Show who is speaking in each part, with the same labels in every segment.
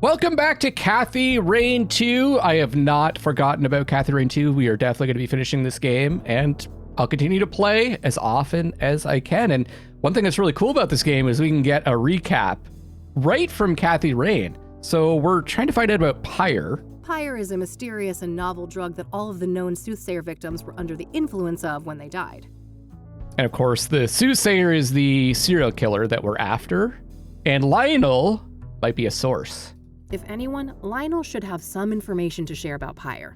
Speaker 1: Welcome back to Kathy Rain 2. I have not forgotten about Kathy Rain 2. We are definitely going to be finishing this game, and I'll continue to play as often as I can. And one thing that's really cool about this game is we can get a recap right from Kathy Rain. So we're trying to find out about Pyre.
Speaker 2: Pyre is a mysterious and novel drug that all of the known Soothsayer victims were under the influence of when they died.
Speaker 1: And of course, the Soothsayer is the serial killer that we're after. And Lionel might be a source.
Speaker 2: If anyone, Lionel should have some information to share about Pyre.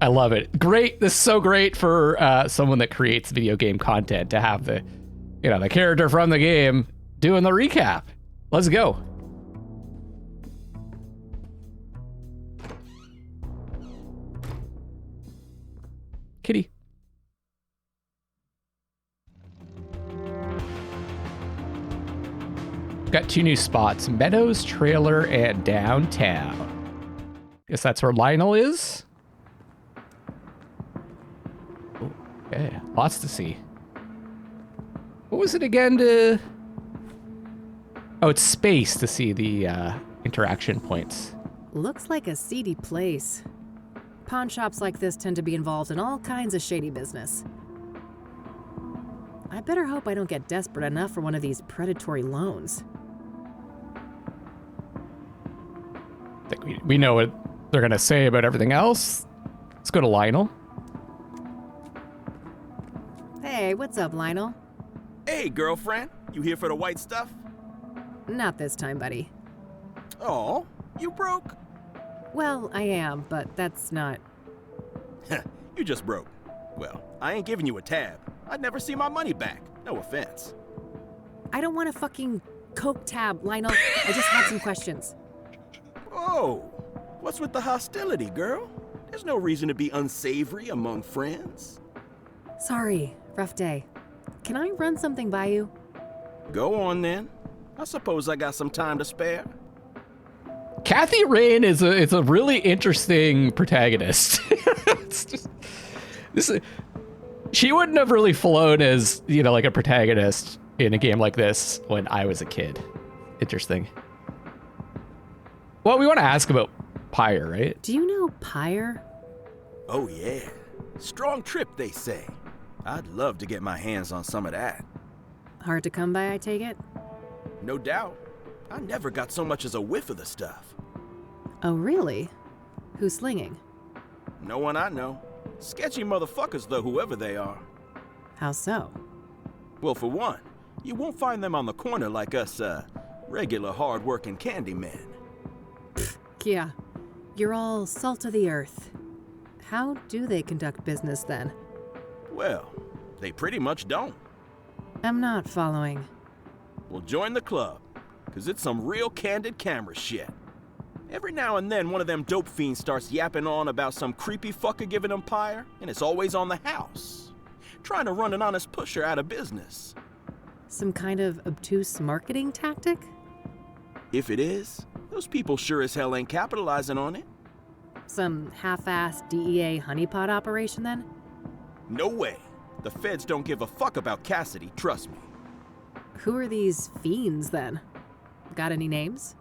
Speaker 1: I love it. Great. This is so great for someone that creates video game content to have the character from the game doing the recap. Let's go. Kitty. Got two new spots, Meadows Trailer and Downtown. Guess that's where Lionel is. Okay, lots to see. What was it again to... Oh, it's space to see the interaction points.
Speaker 2: Looks like a seedy place. Pawn shops like this tend to be involved in all kinds of shady business. I better hope I don't get desperate enough for one of these predatory loans.
Speaker 1: I think we know what they're going to say about everything else. Let's go to Lionel.
Speaker 2: Hey, what's up, Lionel?
Speaker 3: Hey, girlfriend. You here for the white stuff?
Speaker 2: Not this time, buddy.
Speaker 3: Oh, you broke?
Speaker 2: Well, I am, but that's not...
Speaker 3: You just broke. Well, I ain't giving you a tab. I'd never see my money back. No offense.
Speaker 2: I don't want a fucking Coke tab, Lionel. I just had some questions.
Speaker 3: Oh, what's with the hostility, girl? There's no reason to be unsavory among friends.
Speaker 2: Sorry, rough day. Can I run something by you?
Speaker 3: Go on, then. I suppose I got some time to spare.
Speaker 1: Kathy Rain is a really interesting protagonist. She wouldn't have really flown as, like a protagonist in a game like this when I was a kid. Interesting. Well, we want to ask about Pyre, right?
Speaker 2: Do you know Pyre?
Speaker 3: Oh, yeah. Strong trip, they say. I'd love to get my hands on some of that.
Speaker 2: Hard to come by, I take it?
Speaker 3: No doubt. I never got so much as a whiff of the stuff.
Speaker 2: Oh, really? Who's slinging?
Speaker 3: No one I know. Sketchy motherfuckers, though, whoever they are.
Speaker 2: How so?
Speaker 3: Well, for one, you won't find them on the corner like us, regular hard-working candy men.
Speaker 2: Yeah, you're all salt of the earth. How do they conduct business, then?
Speaker 3: Well, they pretty much don't.
Speaker 2: I'm not following.
Speaker 3: Well, join the club, because it's some real candid camera shit. Every now and then, one of them dope fiends starts yapping on about some creepy fucker giving them Pyre, and it's always on the house. Trying to run an honest pusher out of business.
Speaker 2: Some kind of obtuse marketing tactic?
Speaker 3: If it is, those people sure as hell ain't capitalizing on it.
Speaker 2: Some half-assed DEA honeypot operation, then?
Speaker 3: No way. The feds don't give a fuck about Kassidy, trust me.
Speaker 2: Who are these fiends, then? Got any names?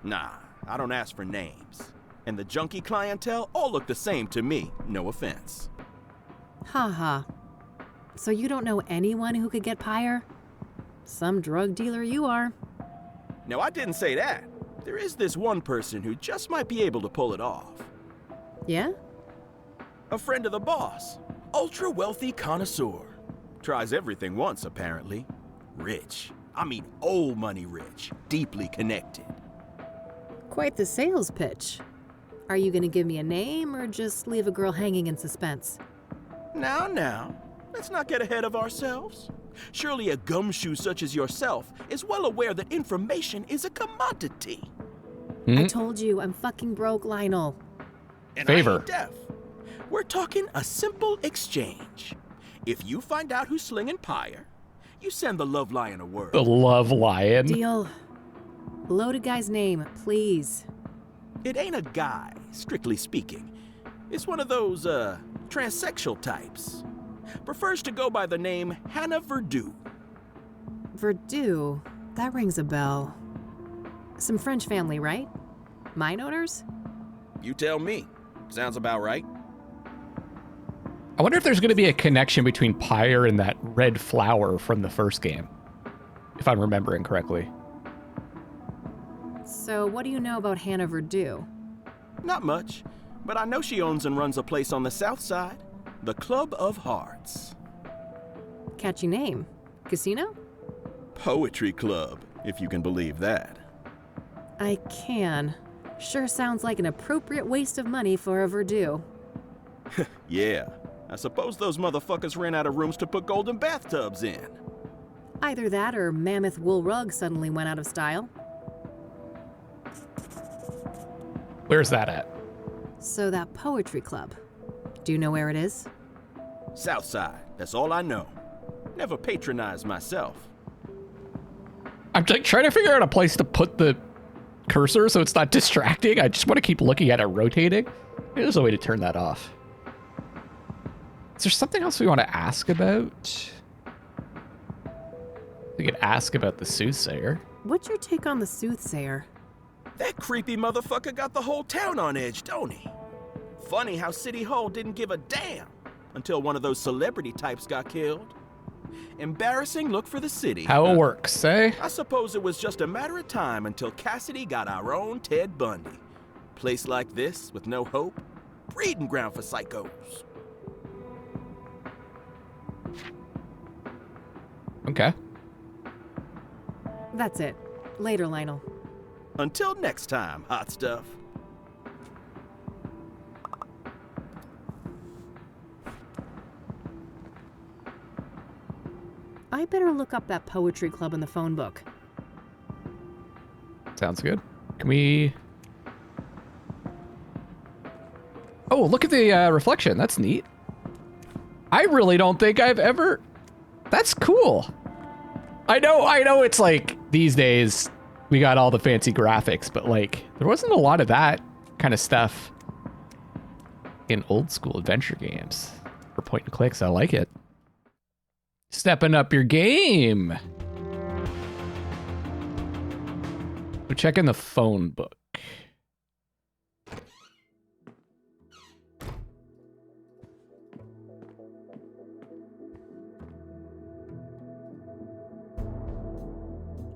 Speaker 3: Nah, I don't ask for names. And the junkie clientele all look the same to me, no offense.
Speaker 2: Ha. So you don't know anyone who could get Pyre? Some drug dealer you are.
Speaker 3: No, I didn't say that. There is this one person who just might be able to pull it off.
Speaker 2: Yeah?
Speaker 3: A friend of the boss. Ultra-wealthy connoisseur. Tries everything once, apparently. Rich. I mean old money rich. Deeply connected.
Speaker 2: Quite the sales pitch. Are you gonna give me a name or just leave a girl hanging in suspense?
Speaker 3: Now. Let's not get ahead of ourselves. Surely a gumshoe such as yourself is well aware that information is a commodity.
Speaker 2: I told you, I'm fucking broke, Lionel.
Speaker 3: And
Speaker 1: Favor.
Speaker 3: I ain't deaf. We're talking a simple exchange. If you find out who's slinging Pyre, you send the Love Lion a word.
Speaker 1: The Love Lion.
Speaker 2: Deal. Loaded guy's name, please.
Speaker 3: It ain't a guy, strictly speaking. It's one of those, transsexual types. Prefers to go by the name Hannah Verdue.
Speaker 2: Verdue? That rings a bell. Some French family, right? Mine owners?
Speaker 3: You tell me. Sounds about right.
Speaker 1: I wonder if there's going to be a connection between Pyre and that red flower from the first game, if I'm remembering correctly.
Speaker 2: So what do you know about Hannah Verdue?
Speaker 3: Not much, but I know she owns and runs a place on the south side. The Club of Hearts.
Speaker 2: Catchy name. Casino?
Speaker 3: Poetry club, if you can believe that.
Speaker 2: I can. Sure sounds like an appropriate waste of money for a Verdue.
Speaker 3: Yeah, I suppose those motherfuckers ran out of rooms to put golden bathtubs in.
Speaker 2: Either that or mammoth wool rug suddenly went out of style.
Speaker 1: Where's that at?
Speaker 2: So that poetry club. Do you know where it is?
Speaker 3: South side, that's all I know. Never patronized myself.
Speaker 1: I'm like trying to figure out a place to put the cursor so it's not distracting. I just want to keep looking at it rotating. Maybe there's a way to turn that off. Is there something else we want to ask about? We could ask about the Soothsayer.
Speaker 2: What's your take on the Soothsayer?
Speaker 3: That creepy motherfucker got the whole town on edge, don't he? Funny how City Hall didn't give a damn until one of those celebrity types got killed. Embarrassing look for the city.
Speaker 1: How it works, eh?
Speaker 3: I suppose it was just a matter of time until Kassidy got our own Ted Bundy. Place like this, with no hope, breeding ground for psychos.
Speaker 1: Okay.
Speaker 2: That's it. Later, Lionel.
Speaker 3: Until next time, hot stuff.
Speaker 2: I better look up that poetry club in the phone book.
Speaker 1: Sounds good. Can we... Oh, look at the reflection. That's neat. I really don't think I've ever... That's cool. I know it's like these days we got all the fancy graphics, but like there wasn't a lot of that kind of stuff in old school adventure games or point and clicks. I like it. Stepping up your game. We're checking the phone book.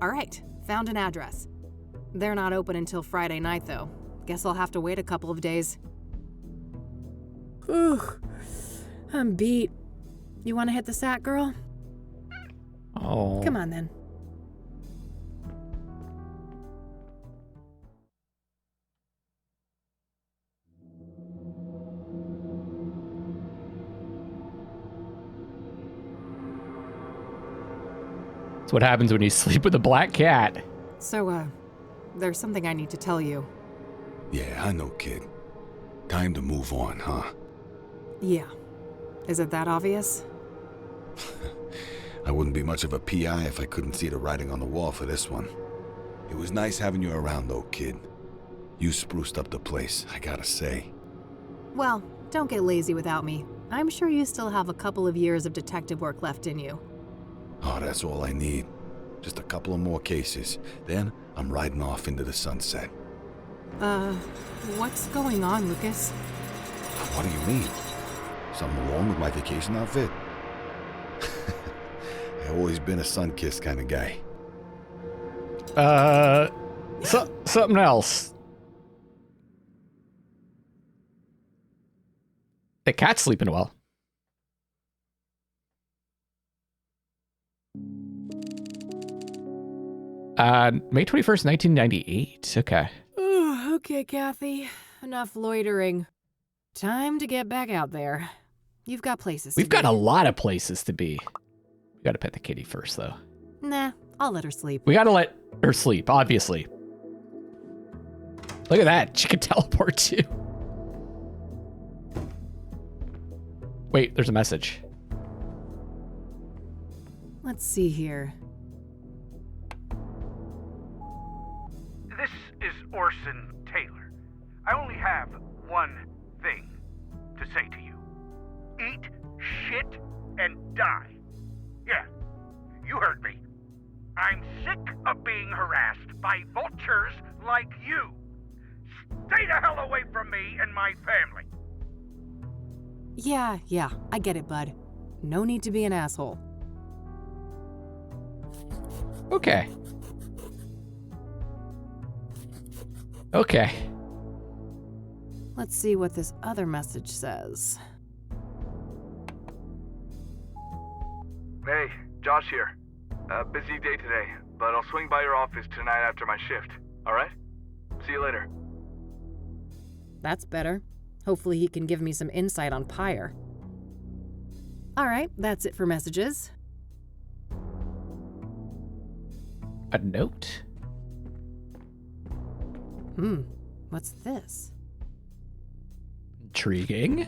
Speaker 2: All right, found an address. They're not open until Friday night, though. Guess I'll have to wait a couple of days. Ooh, I'm beat. You want to hit the sack, girl?
Speaker 1: Oh.
Speaker 2: Come on, then.
Speaker 1: That's what happens when you sleep with a black cat.
Speaker 2: So, there's something I need to tell you.
Speaker 4: Yeah, I know, kid. Time to move on, huh?
Speaker 2: Yeah. Is it that obvious?
Speaker 4: I wouldn't be much of a PI if I couldn't see the writing on the wall for this one. It was nice having you around, though, kid. You spruced up the place, I gotta say.
Speaker 2: Well, don't get lazy without me. I'm sure you still have a couple of years of detective work left in you.
Speaker 4: Oh, that's all I need. Just a couple of more cases. Then I'm riding off into the sunset.
Speaker 2: What's going on, Lucas?
Speaker 4: What do you mean? Something wrong with my vacation outfit? I've always been a sun-kissed kind of guy.
Speaker 1: Something else. The cat's sleeping well. May 21st, 1998. Okay.
Speaker 2: Okay, Kathy. Enough loitering. Time to get back out there. You've got places
Speaker 1: We've got a lot of places to be. We gotta pet the kitty first, though.
Speaker 2: Nah, I'll let her sleep.
Speaker 1: We gotta let her sleep, obviously. Look at that. She can teleport too. Wait, there's a message.
Speaker 2: Let's see here.
Speaker 5: This is Orson Taylor. I only have one thing to say to you. Eat shit and die. Yeah, you heard me. I'm sick of being harassed by vultures creatures like you. Stay the hell away from me and my family.
Speaker 2: Yeah, I get it, bud. No need to be an asshole.
Speaker 1: Okay.
Speaker 2: Let's see what this other message says.
Speaker 6: Hey, Josh here. Busy day today, but I'll swing by your office tonight after my shift. Alright? See you later.
Speaker 2: That's better. Hopefully he can give me some insight on Pyre. Alright, that's it for messages.
Speaker 1: A note?
Speaker 2: What's this?
Speaker 1: Intriguing.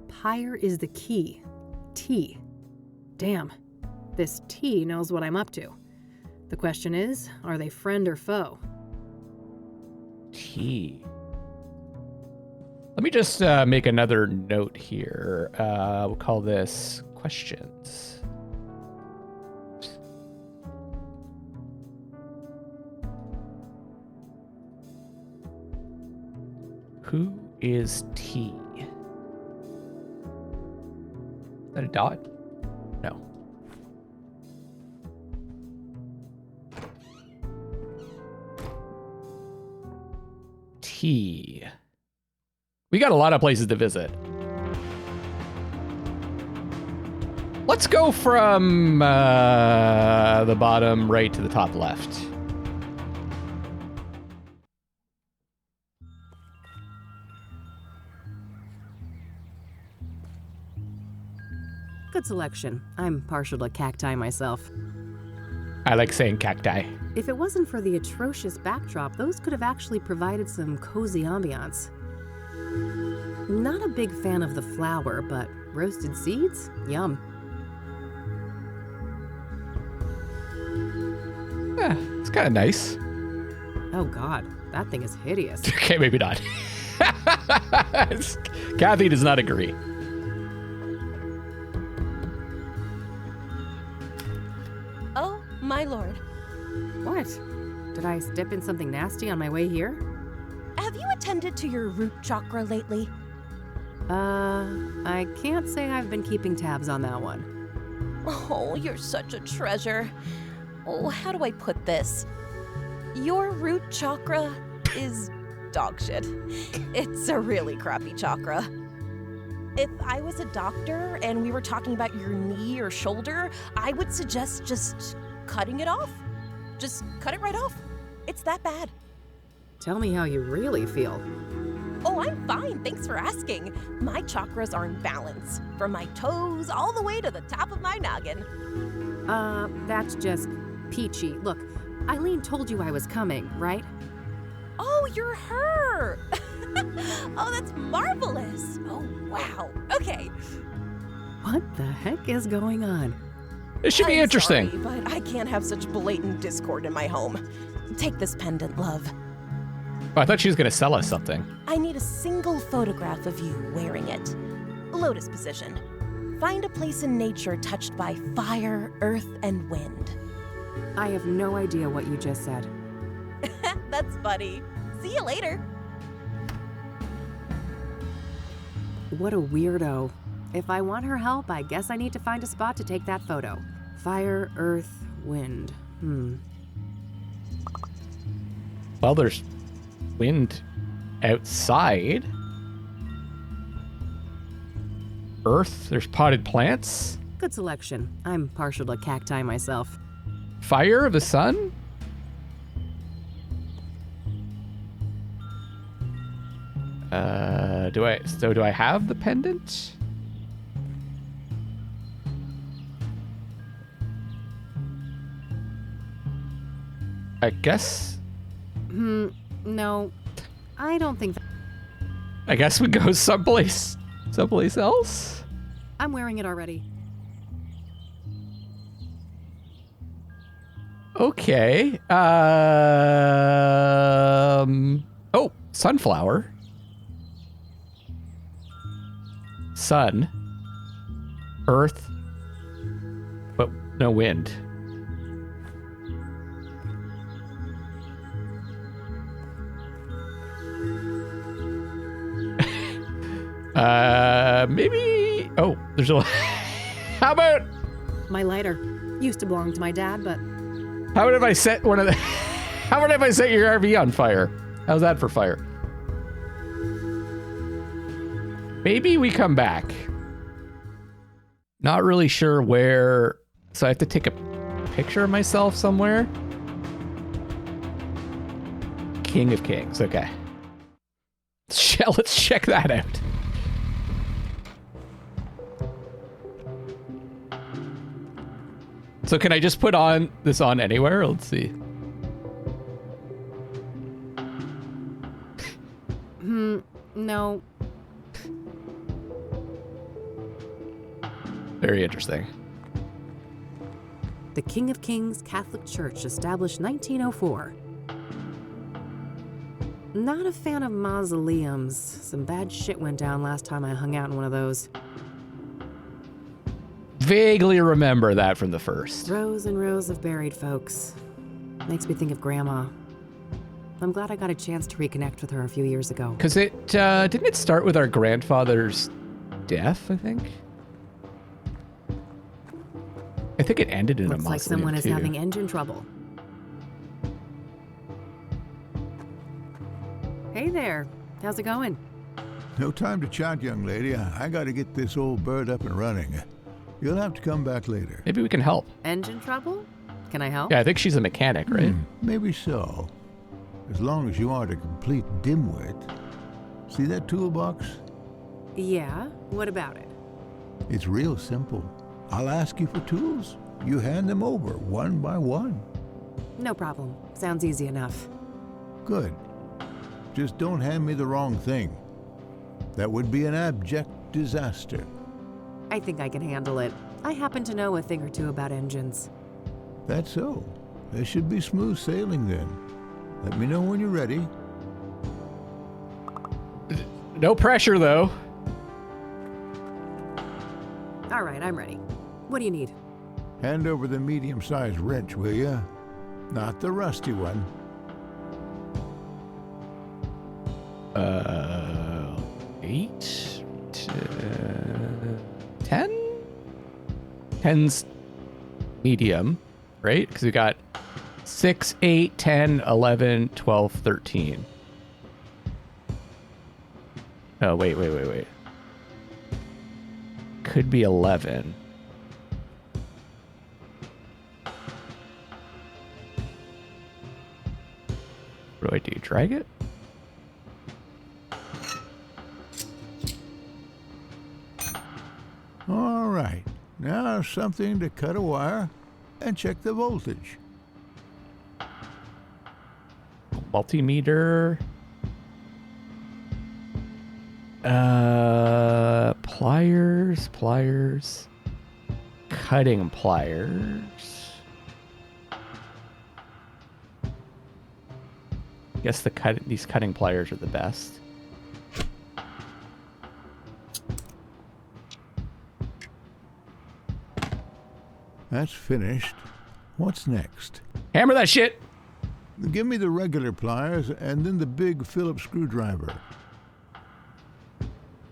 Speaker 2: Pyre is the key. T. Damn. This T knows what I'm up to. The question is, are they friend or foe?
Speaker 1: T. Let me just make another note here. We'll call this questions. Who is T? Is that a dot? No. T. We got a lot of places to visit. Let's go from the bottom right to the top left.
Speaker 2: Good selection. I'm partial to cacti myself.
Speaker 1: I like saying cacti.
Speaker 2: If it wasn't for the atrocious backdrop, those could have actually provided some cozy ambiance. Not a big fan of the flower, but roasted seeds? Yum.
Speaker 1: Yeah, it's kind of nice.
Speaker 2: Oh god, that thing is hideous.
Speaker 1: Okay, maybe not. Kathy does not agree.
Speaker 7: Oh, my lord.
Speaker 2: What? Did I step in something nasty on my way here?
Speaker 7: Have you attended to your root chakra lately?
Speaker 2: I can't say I've been keeping tabs on that one.
Speaker 7: Oh, you're such a treasure. Oh, how do I put this? Your root chakra is dog shit. It's a really crappy chakra. If I was a doctor and we were talking about your knee or shoulder, I would suggest just cutting it off. Just cut it right off. It's that bad.
Speaker 2: Tell me how you really feel.
Speaker 7: Oh, I'm fine. Thanks for asking. My chakras are in balance, from my toes all the way to the top of my noggin.
Speaker 2: That's just peachy. Look, Eileen told you I was coming, right?
Speaker 7: Oh, you're her. Oh, that's marvelous. Oh, wow. Okay.
Speaker 2: What the heck is going on?
Speaker 1: It should be
Speaker 7: I'm
Speaker 1: interesting.
Speaker 7: Sorry, but I can't have such blatant discord in my home. Take this pendant, love.
Speaker 1: Oh, I thought she was going to sell us something.
Speaker 7: I need a single photograph of you wearing it. Lotus position. Find a place in nature touched by fire, earth, and wind.
Speaker 2: I have no idea what you just said.
Speaker 7: That's funny. See you later.
Speaker 2: What a weirdo. If I want her help, I guess I need to find a spot to take that photo. Fire, earth, wind.
Speaker 1: Well, there's wind outside. Earth, there's potted plants.
Speaker 2: Good selection. I'm partial to cacti myself.
Speaker 1: Fire, the sun. Do I have the pendant? I guess.
Speaker 2: No. I don't think that.
Speaker 1: I guess we go someplace else.
Speaker 2: I'm wearing it already.
Speaker 1: Okay. Oh, sunflower. Sun. Earth. But no wind. Maybe. Oh, there's a. How about?
Speaker 2: My lighter. Used to belong to my dad, but
Speaker 1: How about if I set one of the? How about if I set your RV on fire? How's that for fire? Maybe we come back. Not really sure where. So I have to take a picture of myself somewhere. King of Kings. Okay. Let's check that out. So can I just put this on anywhere? Let's see.
Speaker 2: no.
Speaker 1: Very interesting.
Speaker 2: The King of Kings Catholic Church, established 1904. Not a fan of mausoleums. Some bad shit went down last time I hung out in one of those.
Speaker 1: Vaguely remember that from the first.
Speaker 2: Rows and rows of buried folks. Makes me think of Grandma. I'm glad I got a chance to reconnect with her a few years ago.
Speaker 1: Because didn't it start with our grandfather's death, I think? I think it ended in a
Speaker 2: Looks
Speaker 1: mausoleum,
Speaker 2: like someone is
Speaker 1: too.
Speaker 2: having engine trouble. Hey there. How's it going?
Speaker 8: No time to chat, young lady. I gotta get this old bird up and running. You'll have to come back later.
Speaker 1: Maybe we can help.
Speaker 2: Engine trouble? Can I help?
Speaker 1: Yeah, I think she's a mechanic, right?
Speaker 8: Maybe so. As long as you aren't a complete dimwit. See that toolbox?
Speaker 2: Yeah? What about it?
Speaker 8: It's real simple. I'll ask you for tools. You hand them over one by one.
Speaker 2: No problem. Sounds easy enough.
Speaker 8: Good. Just don't hand me the wrong thing. That would be an abject disaster.
Speaker 2: I think I can handle it. I happen to know a thing or two about engines.
Speaker 8: That's so. There should be smooth sailing then. Let me know when you're ready.
Speaker 1: No pressure, though.
Speaker 2: All right, I'm ready. What do you need?
Speaker 8: Hand over the medium-sized wrench, will ya? Not the rusty one.
Speaker 1: 8, 10? 10's medium, right? Because we got 6, 8, 10, 11, 12, 13. Oh, wait. Could be 11. What do I do? Drag it?
Speaker 8: All right. Now something to cut a wire and check the voltage.
Speaker 1: Multimeter. Pliers. Cutting pliers. Guess these cutting pliers are the best.
Speaker 8: That's finished. What's next?
Speaker 1: Hammer that shit!
Speaker 8: Give me the regular pliers and then the big Phillips screwdriver.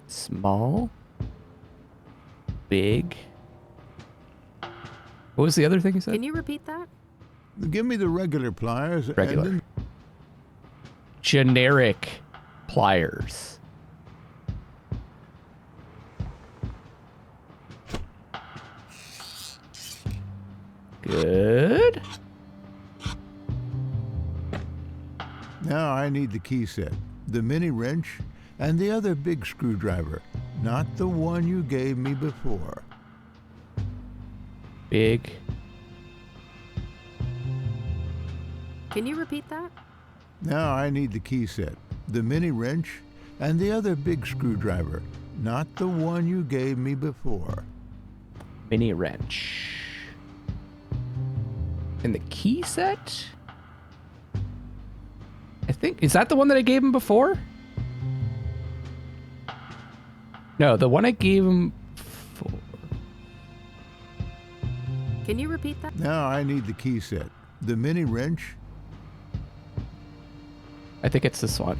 Speaker 1: Small. Big. What was the other thing you said?
Speaker 2: Can you repeat that?
Speaker 8: Give me the regular pliers
Speaker 1: Regular.
Speaker 8: and then...
Speaker 1: Generic pliers. Good.
Speaker 8: Now I need the key set, the mini wrench, and the other big screwdriver, not the one you gave me before.
Speaker 1: Big.
Speaker 2: Can you repeat that?
Speaker 8: Now I need the key set, the mini wrench, and the other big screwdriver, not the one you gave me before.
Speaker 1: Mini wrench. And the key set? I think, is that the one that I gave him before? No, the one I gave him before.
Speaker 2: Can you repeat that?
Speaker 8: Now I need the key set, the mini wrench.
Speaker 1: I think it's this one.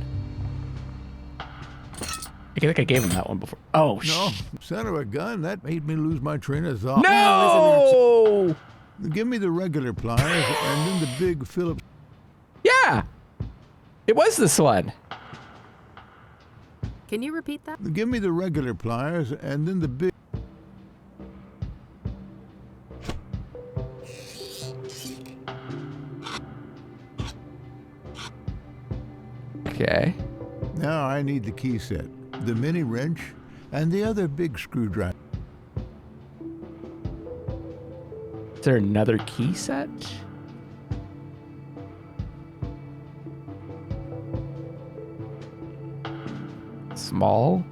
Speaker 1: I think I gave him that one before. Oh,
Speaker 8: No, son of a gun, that made me lose my train of thought.
Speaker 1: No!
Speaker 8: Give me the regular pliers and then the big Phillips.
Speaker 1: Yeah! It was this one.
Speaker 2: Can you repeat that?
Speaker 8: Give me the regular pliers and then the big.
Speaker 1: Okay.
Speaker 8: Now I need the key set, the mini wrench, and the other big screwdriver.
Speaker 1: Is there another key set? Small.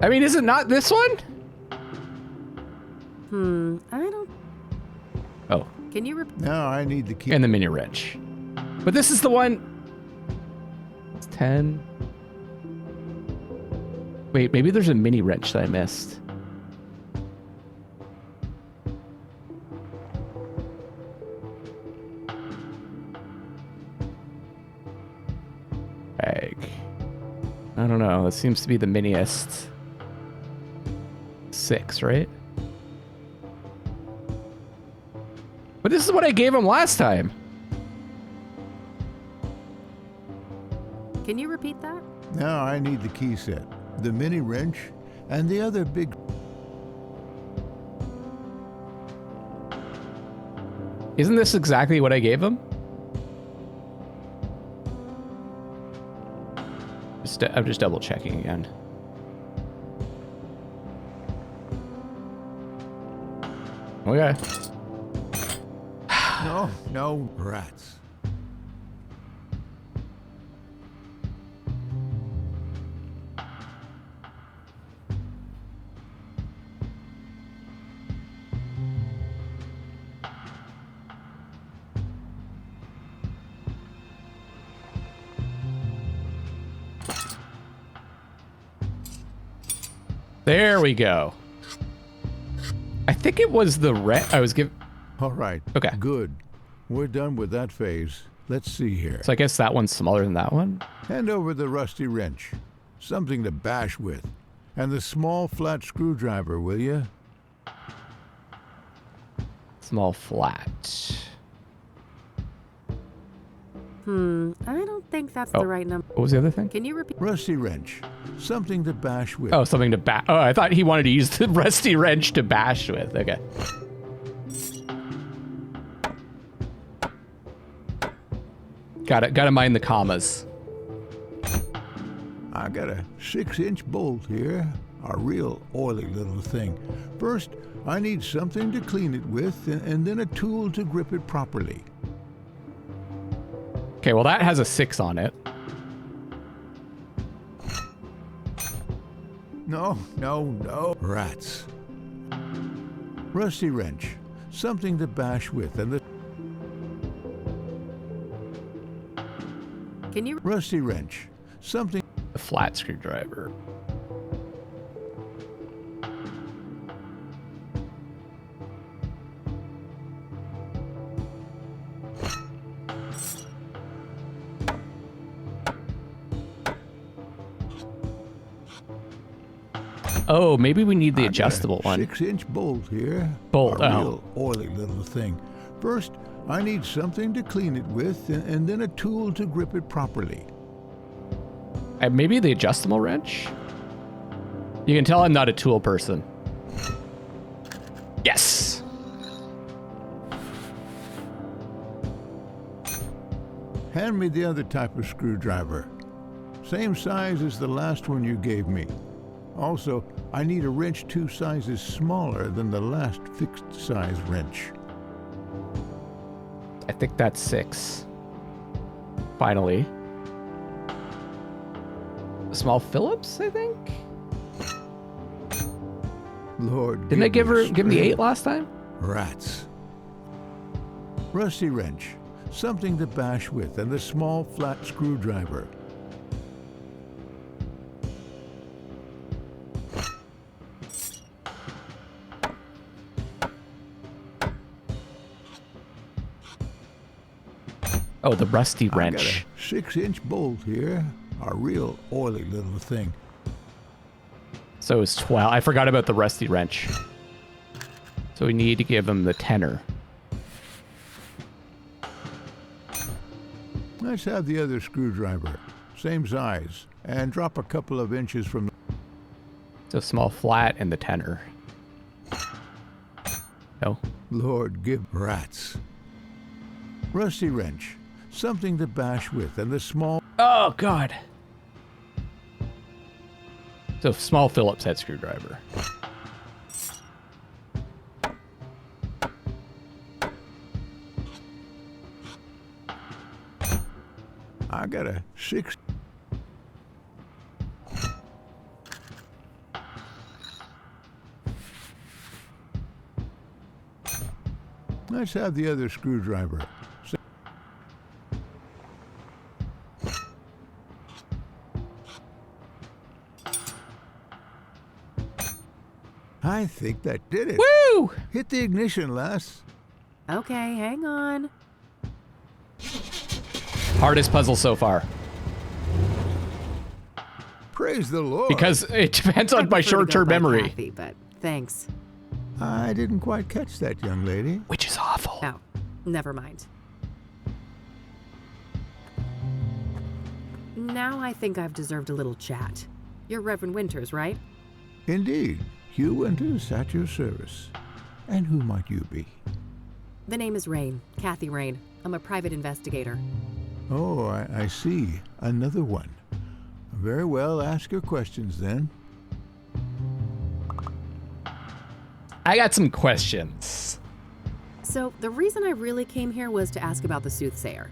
Speaker 1: I mean, is it not this one?
Speaker 2: I don't.
Speaker 1: Oh,
Speaker 2: Can you repeat?
Speaker 8: Now I need the key.
Speaker 1: and the mini wrench. But this is the one. It's 10. Wait, maybe there's a mini wrench that I missed. I don't know. It seems to be the miniest. 6, right? But this is what I gave him last time.
Speaker 2: Can you repeat that?
Speaker 8: Now I need the key set, the mini wrench, and the other big.
Speaker 1: Isn't this exactly what I gave him? I'm just double checking again. Okay.
Speaker 8: No, rats.
Speaker 1: There we go. I think it was the I was given.
Speaker 8: All right.
Speaker 1: Okay.
Speaker 8: Good. We're done with that phase. Let's see here.
Speaker 1: So I guess that one's smaller than that one.
Speaker 8: Hand over the rusty wrench. Something to bash with. And the small flat screwdriver, will you?
Speaker 1: Small flat.
Speaker 2: I don't think that's the right number.
Speaker 1: What was the other thing?
Speaker 2: Can you repeat?
Speaker 8: Rusty wrench. Something to bash with.
Speaker 1: Oh, something to bash. Oh, I thought he wanted to use the rusty wrench to bash with. Okay. Gotta mind the commas.
Speaker 8: I got a 6-inch bolt here. A real oily little thing. First, I need something to clean it with, and then a tool to grip it properly.
Speaker 1: Okay, well that has a 6 on it.
Speaker 8: No. Rats. Rusty wrench. Something to bash with, and the...
Speaker 2: Can you?
Speaker 8: Rusty wrench. Something...
Speaker 1: A flat screwdriver. Oh, maybe we need the adjustable one.
Speaker 8: 6-inch bolt here.
Speaker 1: Bolt,
Speaker 8: A real oily little thing. First, I need something to clean it with, and then a tool to grip it properly.
Speaker 1: Maybe the adjustable wrench? You can tell I'm not a tool person. Yes!
Speaker 8: Hand me the other type of screwdriver. Same size as the last one you gave me. Also, I need a wrench 2 sizes smaller than the last fixed size wrench.
Speaker 1: I think that's 6. Finally. A small Phillips, I think?
Speaker 8: Lord,
Speaker 1: Didn't I give him the
Speaker 8: strength.
Speaker 1: 8 last time?
Speaker 8: Rats. Rusty wrench. Something to bash with, and the small flat screwdriver.
Speaker 1: Oh, the rusty
Speaker 8: I got
Speaker 1: wrench.
Speaker 8: a 6-inch bolt here. A real oily little thing.
Speaker 1: So it's 12. I forgot about the rusty wrench. So we need to give him the tenor.
Speaker 8: Let's have the other screwdriver. Same size. And drop a couple of inches from the...
Speaker 1: So small flat and the tenor. No.
Speaker 8: Lord, give rats. Rusty wrench. Something to bash with, and the small...
Speaker 1: Oh, God. So small Phillips head screwdriver.
Speaker 8: I got a 6... Let's have the other screwdriver. I think that did it.
Speaker 1: Woo!
Speaker 8: Hit the ignition, lass.
Speaker 2: Okay, hang on.
Speaker 1: Hardest puzzle so far.
Speaker 8: Praise the Lord.
Speaker 1: Because it depends
Speaker 2: I
Speaker 1: on my
Speaker 2: prefer to go
Speaker 1: short-term
Speaker 2: by
Speaker 1: memory.
Speaker 2: Kathy, but thanks.
Speaker 8: I didn't quite catch that, young lady.
Speaker 1: Which is awful.
Speaker 2: Oh, never mind. Now I think I've deserved a little chat. You're Reverend Winters, right?
Speaker 8: Indeed. Hugh Winters at your service. And who might you be?
Speaker 2: The name is Rain, Kathy Rain. I'm a private investigator.
Speaker 8: Oh, I see. Another one. Very well, ask your questions then.
Speaker 1: I got some questions.
Speaker 2: So, the reason I really came here was to ask about the Soothsayer.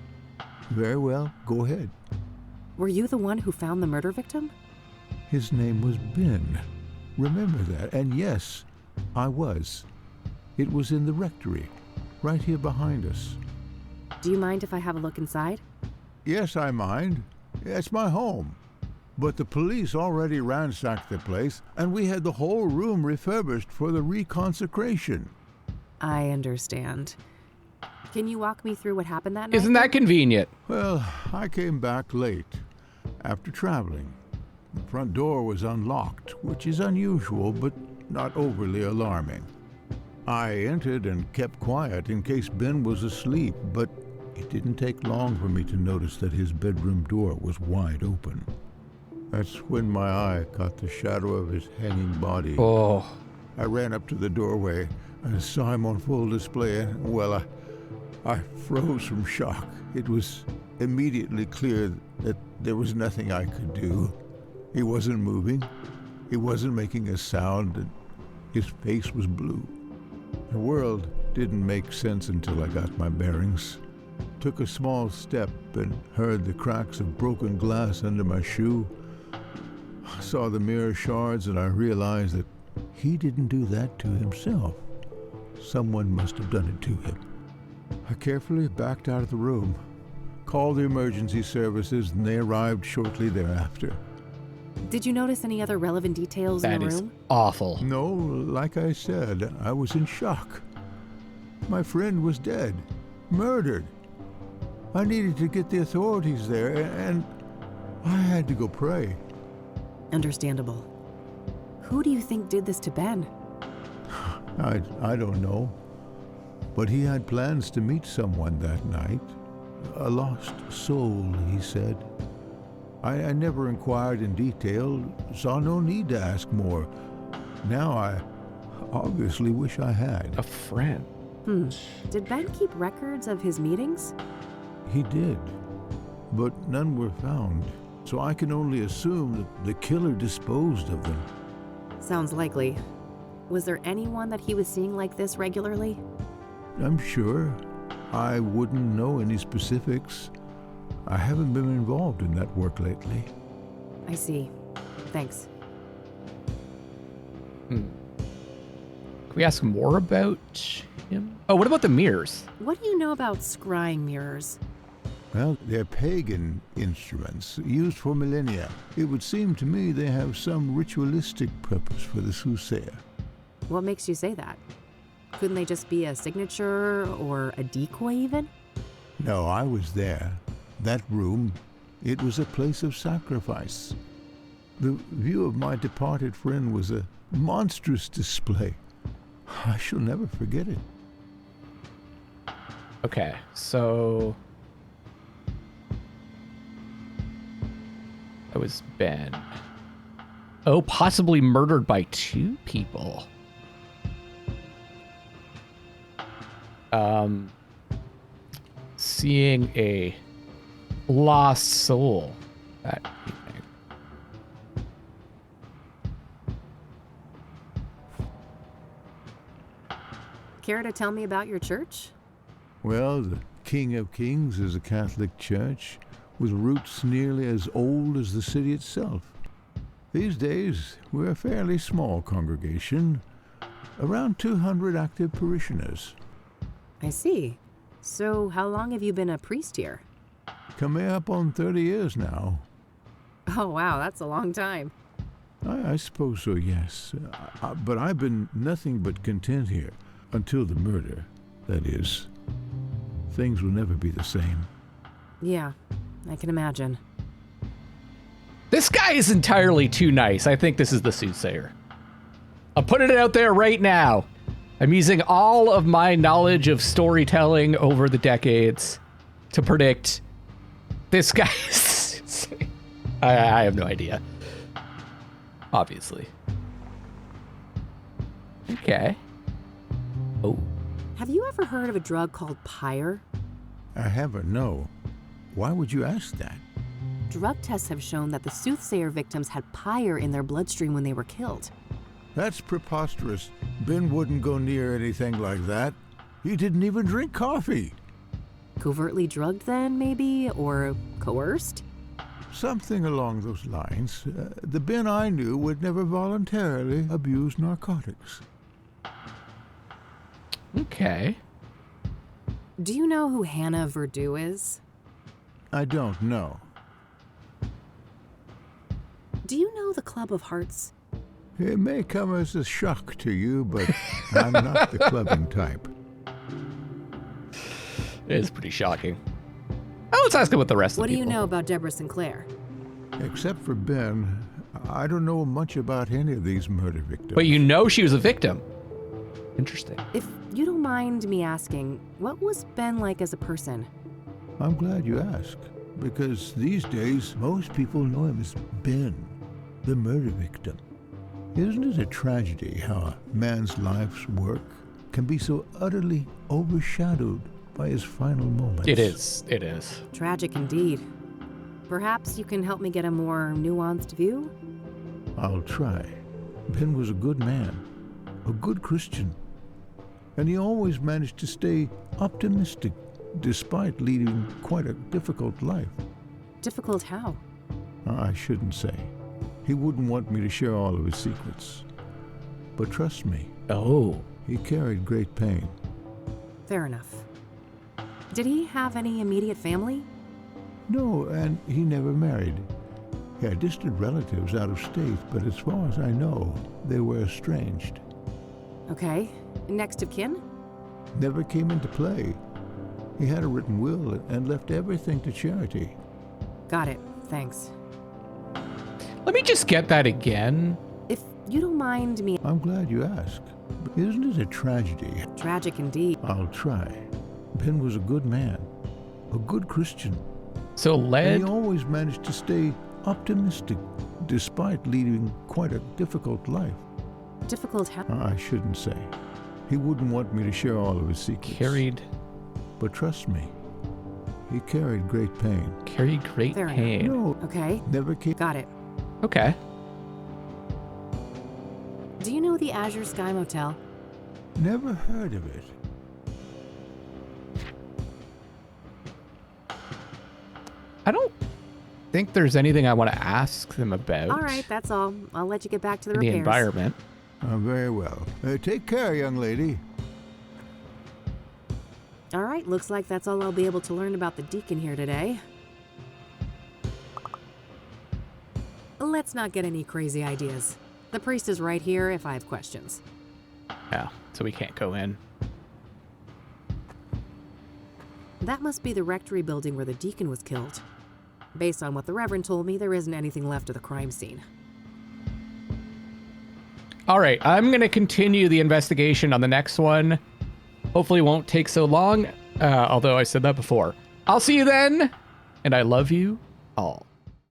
Speaker 8: Very well, go ahead.
Speaker 2: Were you the one who found the murder victim?
Speaker 8: His name was Ben. Remember that. And yes, I was. It was in the rectory, right here behind us.
Speaker 2: Do you mind if I have a look inside?
Speaker 8: Yes, I mind. It's my home. But the police already ransacked the place, and we had the whole room refurbished for the reconsecration.
Speaker 2: I understand. Can you walk me through what happened that night?
Speaker 1: Isn't that convenient?
Speaker 8: Well, I came back late, after traveling. The front door was unlocked, which is unusual, but not overly alarming. I entered and kept quiet in case Ben was asleep, but it didn't take long for me to notice that his bedroom door was wide open. That's when my eye caught the shadow of his hanging body.
Speaker 1: Oh.
Speaker 8: I ran up to the doorway and saw him on full display, and, well, I froze from shock. It was immediately clear that there was nothing I could do. He wasn't moving. He wasn't making a sound, and his face was blue. The world didn't make sense until I got my bearings. Took a small step and heard the cracks of broken glass under my shoe. I saw the mirror shards and I realized that he didn't do that to himself. Someone must have done it to him. I carefully backed out of the room, called the emergency services, and they arrived shortly thereafter.
Speaker 2: Did you notice any other relevant details in
Speaker 1: That
Speaker 2: the
Speaker 1: is
Speaker 2: room?
Speaker 1: awful.
Speaker 8: No, like I said, I was in shock. My friend was dead, murdered. I needed to get the authorities there, and I had to go pray.
Speaker 2: Understandable. Who do you think did this to Ben?
Speaker 8: I don't know. But he had plans to meet someone that night. A lost soul, he said. I never inquired in detail, saw no need to ask more. Now I obviously wish I had.
Speaker 1: A friend.
Speaker 2: Did Ben keep records of his meetings?
Speaker 8: He did, but none were found. So I can only assume that the killer disposed of them.
Speaker 2: Sounds likely. Was there anyone that he was seeing like this regularly?
Speaker 8: I'm sure. I wouldn't know any specifics. I haven't been involved in that work lately.
Speaker 2: I see. Thanks.
Speaker 1: Can we ask more about him? Oh, what about the mirrors?
Speaker 2: What do you know about scrying mirrors?
Speaker 8: Well, they're pagan instruments used for millennia. It would seem to me they have some ritualistic purpose for the Soothsayer.
Speaker 2: What makes you say that? Couldn't they just be a signature or a decoy even?
Speaker 8: No, I was there. That room, It was a place of sacrifice. The view of my departed friend was a monstrous display. I shall never forget it.
Speaker 1: Okay, so that was Ben. Oh, possibly murdered by 2 people. Seeing a lost soul that evening.
Speaker 2: Care to tell me about your church?
Speaker 8: Well, the King of Kings is a Catholic church with roots nearly as old as the city itself. These days, we're a fairly small congregation, around 200 active parishioners.
Speaker 2: I see. So how long have you been a priest here?
Speaker 8: Coming up on 30 years now.
Speaker 2: Oh, wow, that's a long time.
Speaker 8: I suppose so, yes. But I've been nothing but content here until the murder, that is. Things will never be the same.
Speaker 2: Yeah, I can imagine.
Speaker 1: This guy is entirely too nice. I think this is the Soothsayer. I'm putting it out there right now. I'm using all of my knowledge of storytelling over the decades to predict this guy is I have no idea. Obviously. Okay. Oh.
Speaker 2: Have you ever heard of a drug called pyre?
Speaker 8: I haven't, no. Why would you ask that?
Speaker 2: Drug tests have shown that the Soothsayer victims had pyre in their bloodstream when they were killed.
Speaker 8: That's preposterous. Ben wouldn't go near anything like that. He didn't even drink coffee.
Speaker 2: Covertly drugged then, maybe? Or coerced?
Speaker 8: Something along those lines. The Ben I knew would never voluntarily abuse narcotics.
Speaker 1: Okay.
Speaker 2: Do you know who Hannah Verdew is?
Speaker 8: I don't know.
Speaker 2: Do you know the Club of Hearts?
Speaker 8: It may come as a shock to you, but I'm not the clubbing type.
Speaker 1: It is pretty shocking. Oh, let's ask him what the rest of
Speaker 2: What
Speaker 1: the
Speaker 2: do you
Speaker 1: people.
Speaker 2: know about Deborah Sinclair?
Speaker 8: Except for Ben, I don't know much about any of these murder victims.
Speaker 1: But you know she was a victim. Interesting.
Speaker 2: If you don't mind me asking, what was Ben like as a person?
Speaker 8: I'm glad you asked, because these days most people know him as Ben, the murder victim. Isn't it a tragedy how a man's life's work can be so utterly overshadowed by his final moments?
Speaker 1: It is. It is.
Speaker 2: Tragic indeed. Perhaps you can help me get a more nuanced view?
Speaker 8: I'll try. Ben was a good man, a good Christian, and he always managed to stay optimistic despite leading quite a difficult life.
Speaker 2: Difficult how?
Speaker 8: I shouldn't say. He wouldn't want me to share all of his secrets. But trust me,
Speaker 1: Oh.
Speaker 8: he carried great pain.
Speaker 2: Fair enough. Did he have any immediate family?
Speaker 8: No, and he never married. He had distant relatives out of state, but as far as I know, they were estranged.
Speaker 2: Okay. Next of kin?
Speaker 8: Never came into play. He had a written will and left everything to charity.
Speaker 2: Got it. Thanks.
Speaker 1: Let me just get that again.
Speaker 2: If you don't mind me...
Speaker 8: I'm glad you asked. Isn't it a tragedy?
Speaker 2: Tragic indeed.
Speaker 8: I'll try. Ben was a good man, a good Christian,
Speaker 1: So
Speaker 8: and
Speaker 1: lead.
Speaker 8: he always managed to stay optimistic despite leading quite a difficult life.
Speaker 2: Difficult how?
Speaker 8: I shouldn't say. He wouldn't want me to share all of his secrets.
Speaker 1: Carried
Speaker 8: But trust me, he carried great pain.
Speaker 1: great
Speaker 2: Fair enough.
Speaker 1: pain.
Speaker 8: No,
Speaker 2: Okay.
Speaker 8: never came.
Speaker 2: Got it.
Speaker 1: Okay.
Speaker 2: Do you know the Azure Sky Motel?
Speaker 8: Never heard of it.
Speaker 1: I don't think there's anything I want to ask them about.
Speaker 2: All right, that's all. I'll let you get back to the
Speaker 1: in the
Speaker 2: repairs.
Speaker 1: environment.
Speaker 8: Very well. Take care, young lady.
Speaker 2: All right, looks like that's all I'll be able to learn about the deacon here today. Let's not get any crazy ideas. The priest is right here if I have questions.
Speaker 1: Yeah, so we can't go in.
Speaker 2: That must be the rectory building where the deacon was killed. Based on what the Reverend told me, there isn't anything left of the crime scene.
Speaker 1: All right, I'm going to continue the investigation on the next one. Hopefully it won't take so long, although I said that before. I'll see you then, and I love you all.